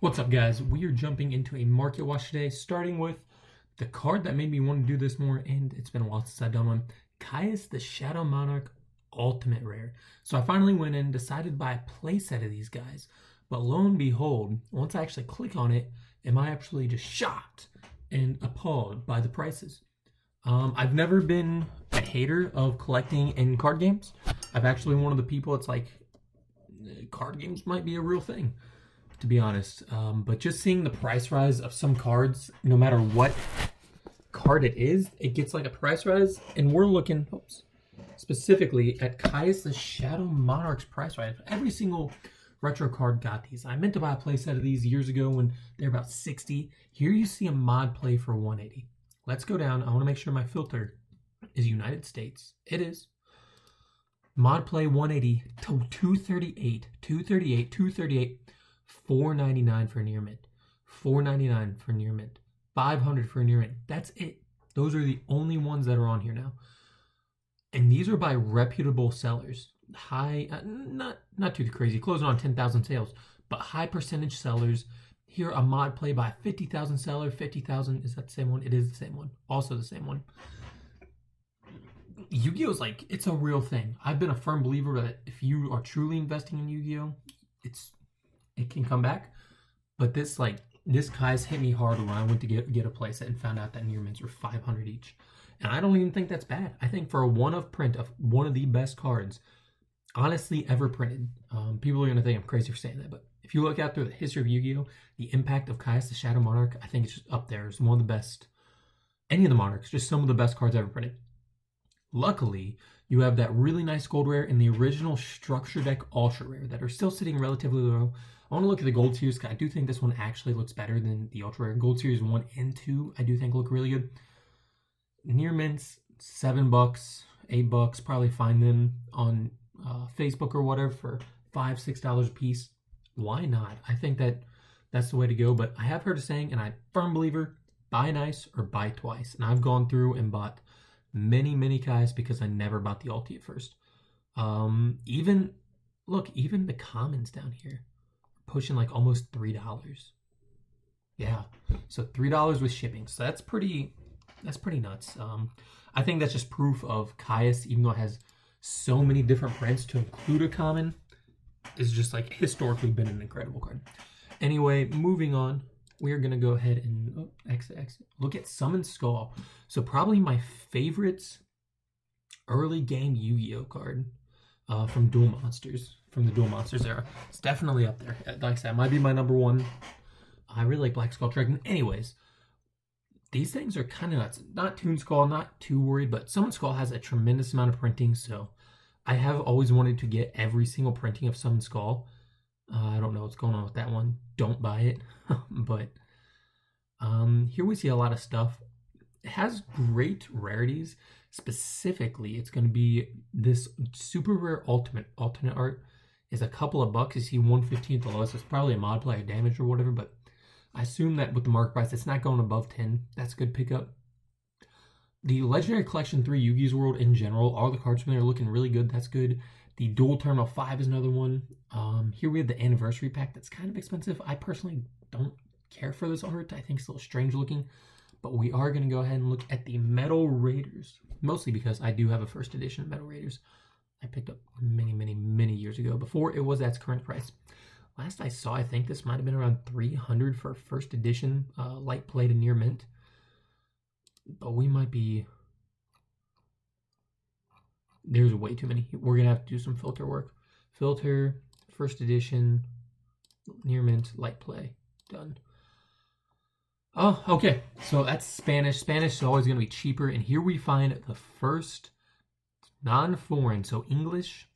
What's up, guys? We are jumping into a market watch today, starting with the card that made me want to do this more, and it's been a while since I've done one. Caius the Shadow Monarch Ultimate Rare. So I finally went in, decided to buy a playset of these guys, but lo and behold, once I actually click on it, am I actually just shocked and appalled by the prices. I've never been a hater of collecting in card games. I've actually one of the people that's like, card games might be a real thing, to be honest. But just seeing the price rise of some cards, no matter what card it is, it gets like a price rise. And we're looking specifically at Caius the Shadow Monarch's price rise. Every single retro card got these. I meant to buy a playset of these years ago when they're about 60. Here you see a mod play for 180. Let's go down. I want to make sure my filter is United States. It is. Mod play 180 to 238, 238, 238. $4.99 for near mint, $4.99 for near mint, $500 for near mint. That's it. Those are the only ones that are on here now, and these are by reputable sellers. High, not too crazy, closing on 10,000 sales, but high percentage sellers. Here, a mod play by 50,000 seller, 50,000. Is that the same one? It is the same one. Also the same one. Yu-Gi-Oh's like, it's a real thing. I've been a firm believer that if you are truly investing in Yu-Gi-Oh, it can come back. But this Caius hit me hard when I went to get a playset and found out that near mints were 500 each. And I don't even think that's bad. I think for a one-of print of one of the best cards, honestly, ever printed. People are going to think I'm crazy for saying that, but if you look out through the history of Yu-Gi-Oh, the impact of Caius the Shadow Monarch, I think it's just up there. It's one of the best. Any of the Monarchs, just some of the best cards ever printed. Luckily, you have that really nice gold rare and the original structure deck ultra rare that are still sitting relatively low. I want to look at the gold series because I do think this one actually looks better than the ultra rare. Gold series 1 and 2 I do think look really good. Near mints, $7, $8, probably find them on Facebook or whatever for $5, $6 a piece. Why not? I think that's the way to go. But I have heard a saying, and I'm a firm believer, buy nice or buy twice. And I've gone through and bought many Caius because I never bought the ulti at first. Even the commons down here pushing like almost $3. Yeah, so $3 with shipping. So that's pretty nuts. I think that's just proof of Caius, even though it has so many different prints to include a common, is just like historically been an incredible card. Anyway, moving on. We're going to go ahead and exit. Look at Summon Skull. So probably my favorite early game Yu-Gi-Oh card from Duel Monsters, from the Duel Monsters era. It's definitely up there. Like I said, it might be my number one. I really like Black Skull Dragon. Anyways, these things are kind of nuts. Not Toon Skull, not too worried, but Summon Skull has a tremendous amount of printing, so I have always wanted to get every single printing of Summon Skull. I don't know what's going on with that one. Don't buy it. But here we see a lot of stuff. It has great rarities. Specifically, it's going to be this super rare alternate art is a couple of bucks. You see 115 at the lowest. It's probably a mod play or damage or whatever, but I assume that with the market price, it's not going above 10. That's a good pickup. The Legendary Collection 3 Yu-Gi's World in general, all the cards from there are looking really good. That's good. The Dual Terminal 5 is another one. Here we have the Anniversary Pack that's kind of expensive. I personally don't care for this art. I think it's a little strange looking. But we are going to go ahead and look at the Metal Raiders. Mostly because I do have a first edition of Metal Raiders. I picked up many years ago before it was at its current price. Last I saw, I think this might have been around $300 for first edition light plate and near mint. But we might be... There's way too many. We're going to have to do some filter work. Filter, first edition, near mint, light play. Done. Oh, okay. So that's Spanish. Spanish is always going to be cheaper. And here we find the first non-foreign, so English,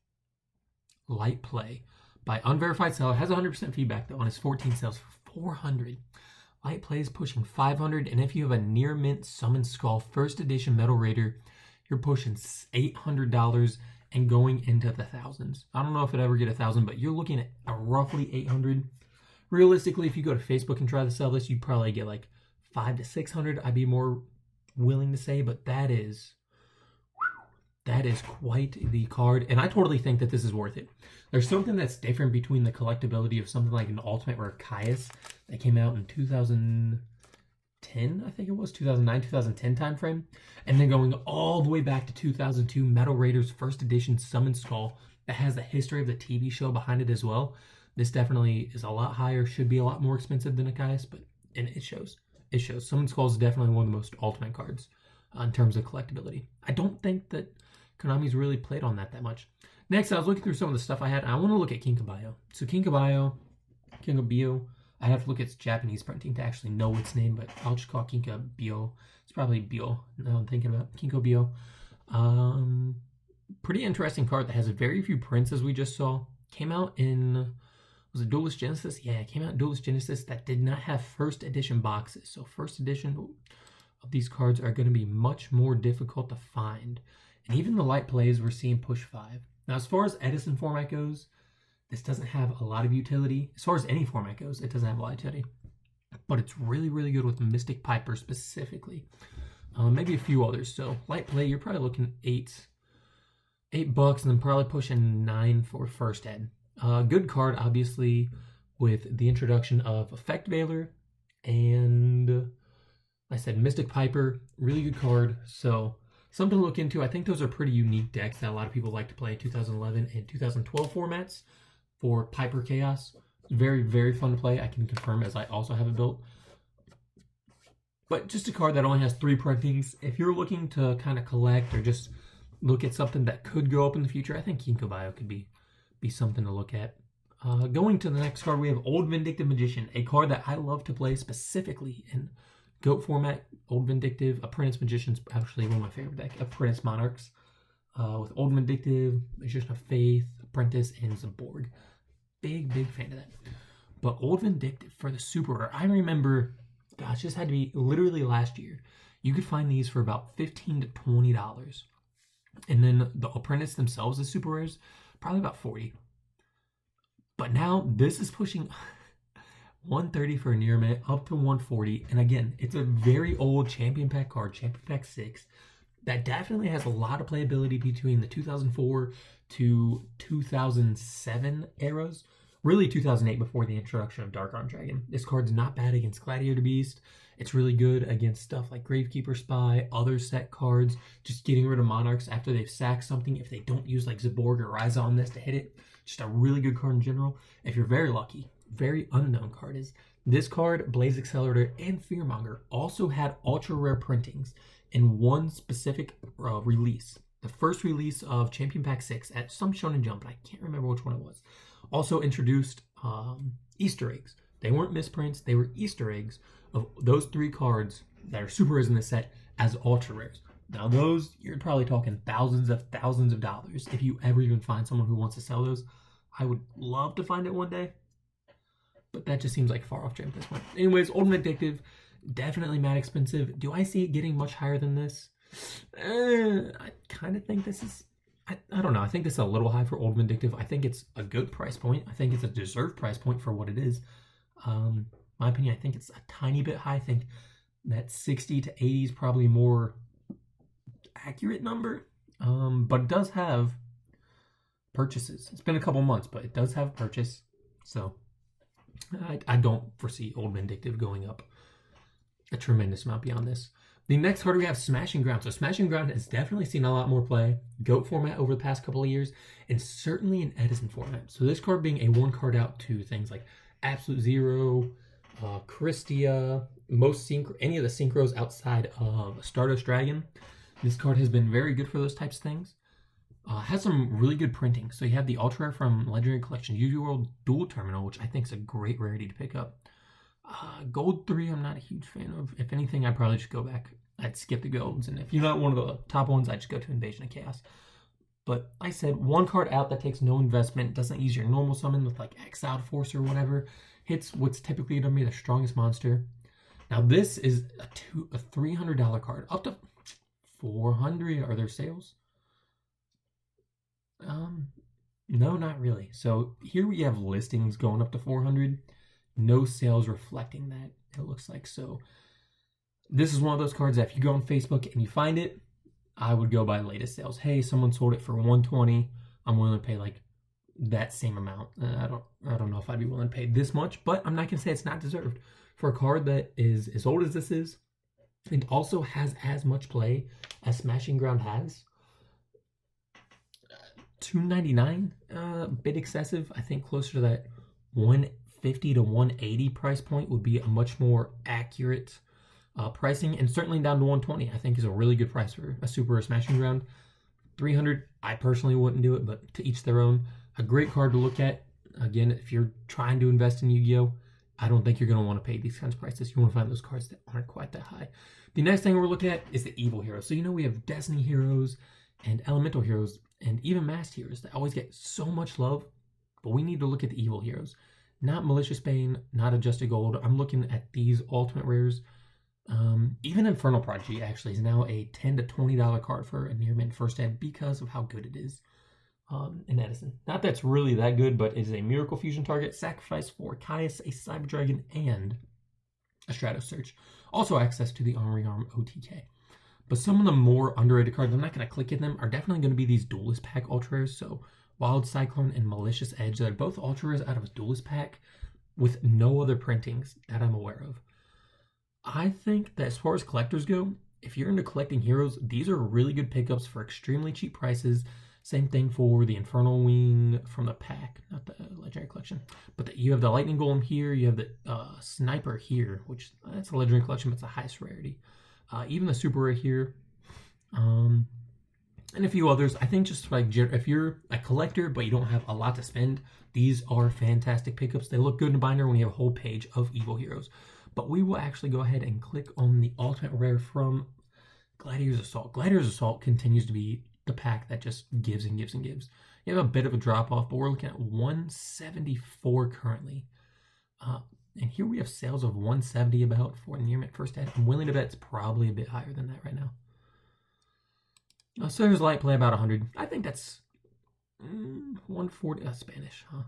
light play by unverified seller. Has 100% feedback, though, on his 14 sales for 400. Light play is pushing 500. And if you have a near mint Summon Skull first edition Metal Raider, you're pushing $800 and going into the thousands. I don't know if it ever get 1,000, but you're looking at a roughly 800. Realistically, if you go to Facebook and try to sell this, you probably get like 500 to 600. I'd be more willing to say, but that is that is quite the card, and I totally think that this is worth it. There's something that's different between the collectability of something like an Ultimate Rare Caius that came out in 2010, I think it was, 2009, 2010 timeframe, and then going all the way back to 2002 Metal Raiders First Edition Summon Skull that has the history of the TV show behind it as well. This definitely is a lot higher, should be a lot more expensive than a Caius, and it shows. It shows. Summon Skull is definitely one of the most ultimate cards in terms of collectability. I don't think that Konami's really played on that much. Next, I was looking through some of the stuff I had. I want to look at Kinkabayo. So Kinkabayo, I have to look at its Japanese printing to actually know its name, but I'll just call it Kinkabayo. It's probably Bio. Now I'm thinking about Kinkabayo. Pretty interesting card that has very few prints, as we just saw. Came out in, was it Duelist Genesis? Yeah, it came out in Duelist Genesis that did not have first edition boxes. So first edition of these cards are going to be much more difficult to find. And even the light plays, we're seeing push 5. Now, as far as Edison format goes, this doesn't have a lot of utility. As far as any format goes, it doesn't have a lot of utility. But it's really, really good with Mystic Piper specifically. Maybe a few others. So light play, you're probably looking $8 and then probably pushing 9 for first ed. Good card, obviously, with the introduction of Effect Veiler and, like I said, Mystic Piper. Really good card. So something to look into. I think those are pretty unique decks that a lot of people like to play in 2011 and 2012 formats for Piper Chaos. Very, very fun to play. I can confirm, as I also have it built. But just a card that only has 3 printings. If you're looking to kind of collect or just look at something that could go up in the future, I think Kinkabayo could be something to look at. Going to the next card, we have Old Vindictive Magician, a card that I love to play specifically in GOAT format. Old Vindictive, Apprentice Magician's actually one of my favorite decks. Apprentice Monarchs with Old Vindictive, Magician of Faith, Apprentice, and Zaborg. Big fan of that. But Old Vindictive for the Super Rare, I remember, gosh, this had to be literally last year. You could find these for about $15 to $20. And then the Apprentice themselves, the Super Rares, probably about $40. But now this is pushing $130 for a near mint, up to $140. And again, it's a very old Champion Pack card, Champion Pack 6, that definitely has a lot of playability between the 2004 to 2007 eras. Really 2008 before the introduction of Dark Arm Dragon. This card's not bad against Gladiator Beast. It's really good against stuff like Gravekeeper Spy, other set cards, just getting rid of Monarchs after they've sacked something. If they don't use like Zaborg or Ryza on this to hit it, just a really good card in general. If you're very lucky, very unknown card is this card, Blaze Accelerator and Fearmonger, also had ultra rare printings in one specific release. The first release of Champion Pack 6 at some Shonen Jump, but I can't remember which one it was. Also introduced Easter eggs. They weren't misprints, they were Easter eggs of those 3 cards that are super rares in the set as ultra rares. Now those, you're probably talking thousands of dollars if you ever even find someone who wants to sell those. I would love to find it one day, but that just seems like far off dream at this point. Anyways, Old Vindictive, definitely mad expensive. Do I see it getting much higher than this? I kind of think this is, I don't know. I think this is a little high for Old Vindictive. I think it's a good price point. I think it's a deserved price point for what it is. My opinion, I think it's a tiny bit high. I think that 60 to 80 is probably a more accurate number. But it does have purchases. It's been a couple months, but it does have purchase. So I don't foresee Old Vindictive going up a tremendous amount beyond this. The next card we have Smashing Ground. So Smashing Ground has definitely seen a lot more play. GOAT format over the past couple of years, and certainly in Edison format. So this card being a 1 card out to things like Absolute Zero, Christia, any of the synchros outside of Stardust Dragon. This card has been very good for those types of things. Has some really good printing. So you have the Ultra Rare from Legendary Collection UV World Dual Terminal, which I think is a great rarity to pick up. Gold 3, I'm not a huge fan of. If anything, I'd probably just go back. I'd skip the golds. And if you're not one of the top ones, I'd just go to Invasion of Chaos. But like I said, 1 card out that takes no investment, doesn't use your normal summon with like Exiled Force or whatever. Hits what's typically going to be the strongest monster. Now this is a $300 card. Up to $400. Are there sales? No, not really. So here we have listings going up to $400. No sales reflecting that, it looks like. So this is one of those cards that if you go on Facebook and you find it, I would go by latest sales. Hey, someone sold it for 120. I'm willing to pay like that same amount. I don't know if I'd be willing to pay this much, but I'm not gonna say it's not deserved for a card that is as old as this is, and also has as much play as Smashing Ground has. $299, a bit excessive. I think closer to that 150 to 180 price point would be a much more accurate pricing, and certainly down to 120 I think is a really good price for a super or Smashing Ground. 300 I personally wouldn't do it, but to each their own. A great card to look at. Again, if you're trying to invest in Yu-Gi-Oh, I don't think you're going to want to pay these kinds of prices. You want to find those cards that aren't quite that high. The next thing we're looking at is the evil heroes. So we have Destiny heroes and elemental heroes and even masked heroes that always get so much love, but we need to look at the evil heroes. Not Malicious Bane, not Adjusted Gold. I'm looking at these ultimate rares. Even Infernal Prodigy actually is now a $10 to $20 card for a near mint first ed because of how good it is in Edison. Not that's really that good, but it is a Miracle Fusion target, sacrifice for Caius, a Cyber Dragon, and a Stratos Search. Also access to the Armory Arm OTK. But some of the more underrated cards, I'm not going to click in them, are definitely going to be these Duelist Pack Ultra Rares. So Wild Cyclone and Malicious Edge, they're both Ultra Rares out of a Duelist Pack with no other printings that I'm aware of. I think that as far as collectors go, if you're into collecting heroes, these are really good pickups for extremely cheap prices. Same thing for the Infernal Wing from the pack, not the Legendary Collection. But you have the Lightning Golem here, you have the Sniper here, which that's a Legendary Collection, but it's the highest rarity. Even the Super Rare here, and a few others. I think just like if you're a collector but you don't have a lot to spend, these are fantastic pickups. They look good in a binder when you have a whole page of evil heroes. But we will actually go ahead and click on the ultimate rare from Gladiator's Assault. Gladiator's Assault continues to be the pack that just gives and gives and gives. You have a bit of a drop off, but we're looking at 174 currently. And here we have sales of 170 about for near mint first ed. I'm willing to bet it's probably a bit higher than that right now. So there's light play about 100. I think that's 140. Spanish, huh?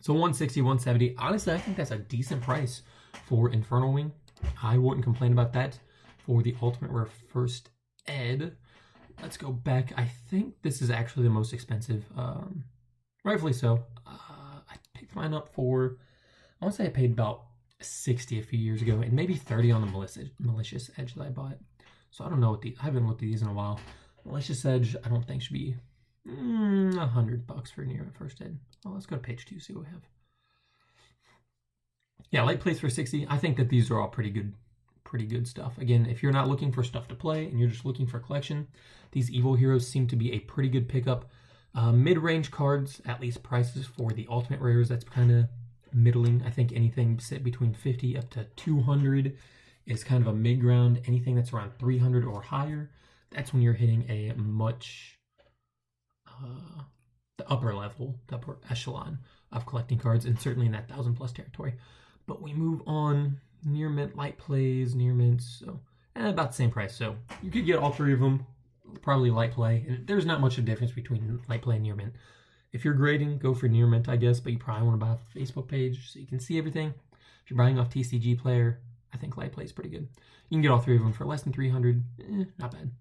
So 160, 170. Honestly, I think that's a decent price for Infernal Wing. I wouldn't complain about that for the ultimate rare first ed. Let's go back. I think this is actually the most expensive. Rightfully so. I picked mine up for, I want to say I paid about 60 a few years ago, and maybe 30 on the Malicious Edge that I bought. So I don't know what I haven't looked at these in a while. Malicious Edge, I don't think should be $100 for near first ed. Well, let's go to page 2, see what we have. Yeah, light plays for 60. I think that these are all pretty good stuff. Again, if you're not looking for stuff to play and you're just looking for collection, these evil heroes seem to be a pretty good pickup. Mid-range cards, at least prices for the ultimate rares, that's kind of middling. I think anything set between 50 up to 200 is kind of a mid-ground. Anything that's around 300 or higher, that's when you're hitting a much the upper level, the upper echelon of collecting cards, and certainly in that 1,000+ territory. But we move on. Near mint, light plays, near mints, so about the same price. So you could get all three of them, probably light play. And there's not much of a difference between light play and near mint. If you're grading, go for near mint, I guess, but you probably want to buy off the Facebook page so you can see everything. If you're buying off TCG Player, I think light play is pretty good. You can get all three of them for less than 300. Not bad.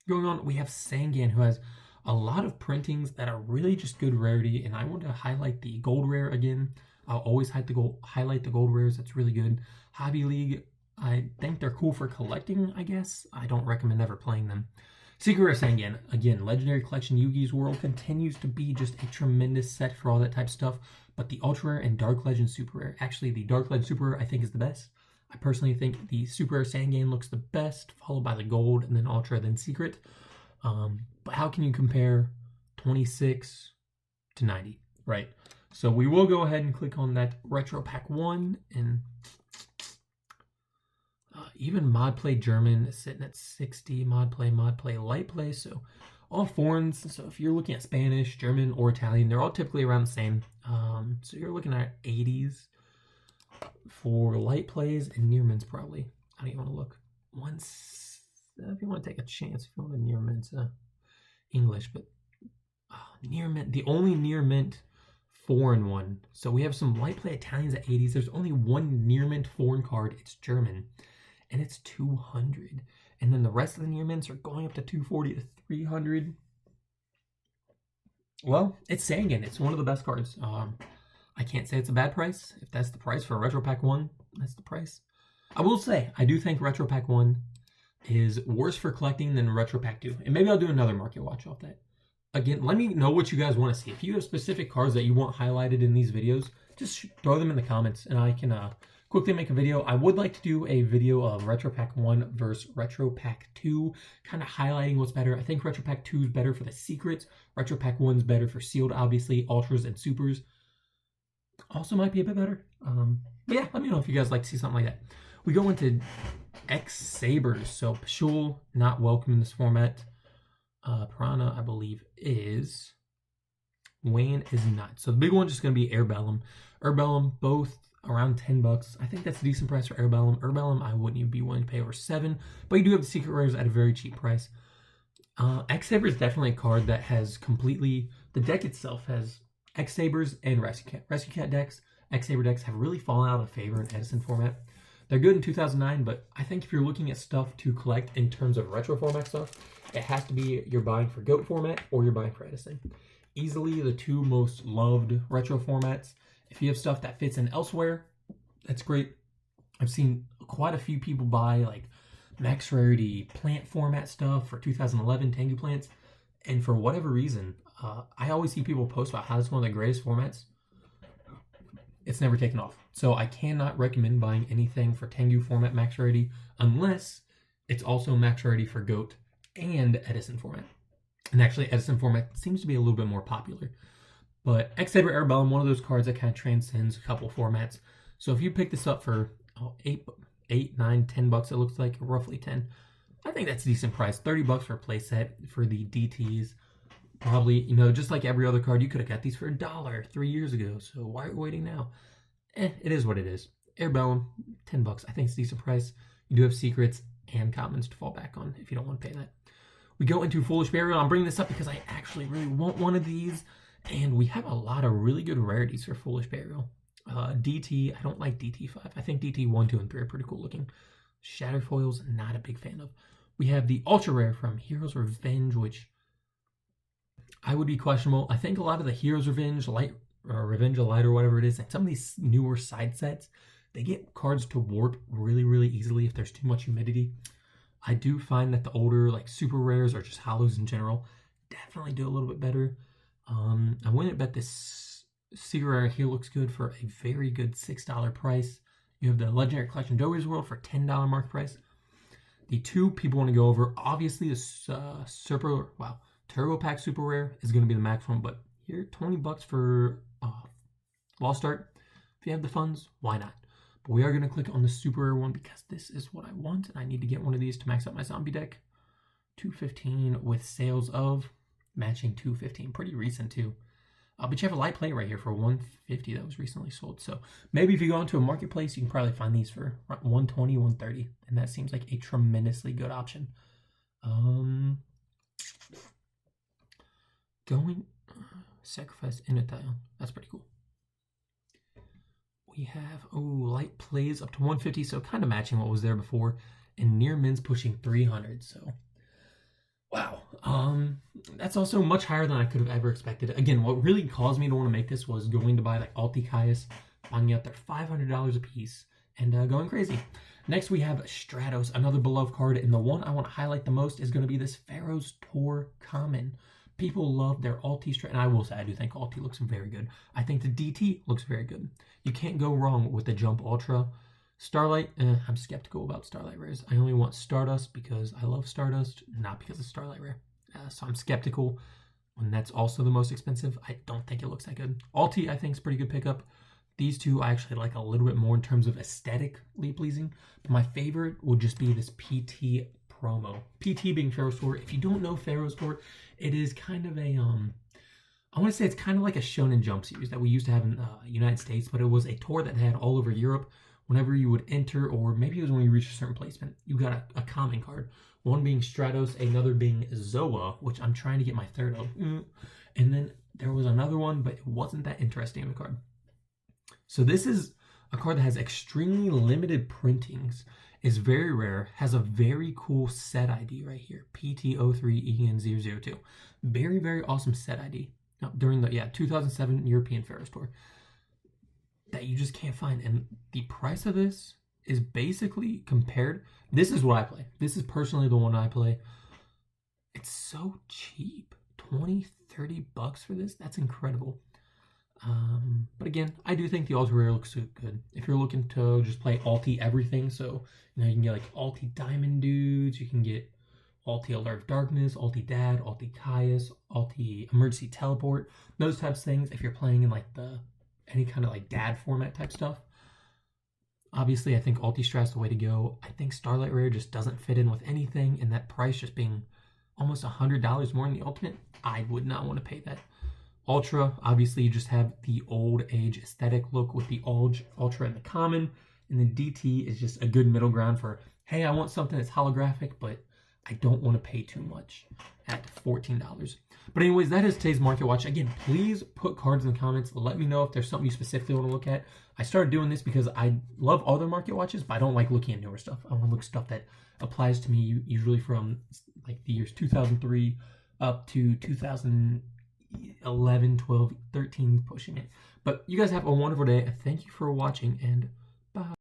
Going on, we have Sangan, who has a lot of printings that are really just good rarity, and I want to highlight the gold rare again. I'll always highlight the gold rares. That's really good. Hobby League, I think they're cool for collecting, I guess. I don't recommend ever playing them. Secret Rare Sangan, again, Legendary Collection Yugi's World continues to be just a tremendous set for all that type of stuff. But the Ultra Rare and Dark Legend Super Rare, actually the Dark Legend Super Rare I think is the best. I personally think the Super Rare Sangan looks the best, followed by the Gold, and then Ultra, then Secret. But how can you compare 26 to 90, right? So we will go ahead and click on that Retro Pack 1, and even Mod Play German is sitting at 60, Mod Play, Light Play, so all foreigns. So if you're looking at Spanish, German, or Italian, they're all typically around the same. So you're looking at 80s for light plays, and near mints probably. I don't even want to look. Once, if you want to take a chance, if you want to near mint English, but near mint, the only near mint foreign one. So we have some light play Italians at 80s. There's only one near mint foreign card. It's German, and it's 200. And then the rest of the near mints are going up to 240 to 300. Well, it's Sangan. It's one of the best cards. I can't say it's a bad price. If that's the price for a Retro Pack 1, that's the price. I will say, I do think Retro Pack 1 is worse for collecting than Retro Pack 2. And maybe I'll do another market watch off that. Again, let me know what you guys want to see. If you have specific cards that you want highlighted in these videos, just throw them in the comments and I can quickly make a video. I would like to do a video of Retro Pack 1 versus Retro Pack 2, kind of highlighting what's better. I think Retro Pack 2 is better for the secrets. Retro Pack 1 is better for sealed, obviously, ultras and supers. Also might be a bit better. But yeah, let me know if you guys like to see something like that. We go into X Sabers. So Pashul, not welcome in this format. Piranha, I believe, is. Wayne is not. So the big one's just going to be Airbellum. Airbellum, both around $10. I think that's a decent price for Airbellum. Airbellum, I wouldn't even be willing to pay over $7. But you do have the secret rares at a very cheap price. X Saber is definitely a card that has completely. The deck itself has X Sabers and Rescue Cat. Rescue Cat decks, X Saber decks have really fallen out of favor in Edison format. They're good in 2009, but I think if you're looking at stuff to collect in terms of retro format stuff, it has to be you're buying for GOAT format or you're buying for Edison. Easily the two most loved retro formats. If you have stuff that fits in elsewhere, that's great. I've seen quite a few people buy like max rarity plant format stuff for 2011 Tengu plants, and for whatever reason, I always see people post about how it's one of the greatest formats. It's never taken off. So I cannot recommend buying anything for Tengu format max rarity unless it's also max rarity for GOAT and Edison format. And actually, Edison format seems to be a little bit more popular. But X Saber Airbellum, one of those cards that kind of transcends a couple formats. So if you pick this up for $8, $9, $10, it looks like roughly 10. I think that's a decent price. $30 for a playset for the DTs. Probably, you know, just like every other card, you could have got these for $1 3 years ago. So why are you waiting now? It is what it is. Airbellum, $10. I think it's a decent price. You do have secrets and commons to fall back on if you don't want to pay that. We go into Foolish Burial. I'm bringing this up because I actually really want one of these. And we have a lot of really good rarities for Foolish Burial. DT, I don't like DT5. I think DT 1, 2, and 3 are pretty cool looking. Shatterfoils, not a big fan of. We have the Ultra Rare from Heroes Revenge, which I would be questionable. I think a lot of the Heroes Revenge, Revenge of Light or whatever it is, and some of these newer side sets, they get cards to warp really, really easily if there's too much humidity. I do find that the older, like super rares or just hollows in general, definitely do a little bit better. I wouldn't bet this secret rare here looks good for a very good $6 price. You have the Legendary Collection Doge's World for $10 mark price. The two people want to go over, obviously the Turbo Pack Super Rare is going to be the max one, but here, $20 for Lost Art. If you have the funds, why not? But we are going to click on the Super Rare one because this is what I want, and I need to get one of these to max out my zombie deck. $215 with sales of matching $215. Pretty recent, too. But you have a light plate right here for $150 that was recently sold. So maybe if you go into a marketplace, you can probably find these for $120, $130. And that seems like a tremendously good option. Going Sacrifice Untitled. That's pretty cool. We have, light plays up to 150, so kind of matching what was there before. And near min's pushing 300, so wow. That's also much higher than I could have ever expected. Again, what really caused me to want to make this was going to buy like Alti Caius, finding out they're $500 a piece, and going crazy. Next, we have Stratos, another beloved card, and the one I want to highlight the most is going to be this Pharaoh's Tour Common. People love their Alti Strat, and I will say I do think Alti looks very good. I think the DT looks very good. You can't go wrong with the Jump Ultra. Starlight, I'm skeptical about Starlight rares. I only want Stardust because I love Stardust, not because of Starlight rare. So I'm skeptical when that's also the most expensive. I don't think it looks that good. Alti, I think, is pretty good pickup. These two I actually like a little bit more in terms of aesthetically pleasing. But my favorite would just be this PT promo. PT being Pharaoh's Tour. If you don't know Pharaoh's Tour, it is kind of a, I want to say it's kind of like a Shonen Jump series that we used to have in the United States, but it was a tour that had all over Europe. Whenever you would enter, or maybe it was when you reached a certain placement, you got a common card. One being Stratos, another being Zoa, which I'm trying to get my third of. And then there was another one, but it wasn't that interesting of a card. So this is A card that has extremely limited printings, is very rare, has a very cool set ID right here, PT03EN002. Very, very awesome set ID. During the 2007 European Ferris Tour. That you just can't find. And the price of this is basically compared. This is what I play. This is personally the one I play. It's so cheap. 20, 30 bucks for this? That's incredible. But again, I do think the ultra rare looks good. If you're looking to just play alti everything, so you can get like alti diamond dudes, you can get alti alert darkness, alti dad, alti Caius, alti emergency teleport, those types of things. If you're playing in like any kind of like dad format type stuff, obviously I think alti strat's the way to go. I think Starlight Rare just doesn't fit in with anything, and that price just being almost $100 more in the ultimate, I would not want to pay that. Ultra, obviously you just have the old age aesthetic look with the Ultra and the common, and then DT is just a good middle ground for, hey, I want something that's holographic, but I don't want to pay too much at $14. But anyways, that is today's market watch. Again, please put cards in the comments. Let me know if there's something you specifically want to look at. I started doing this because I love other market watches, but I don't like looking at newer stuff. I want to look at stuff that applies to me, usually from like the years 2003 up to 2011, 12, 13, pushing it. But you guys have a wonderful day. Thank you for watching, and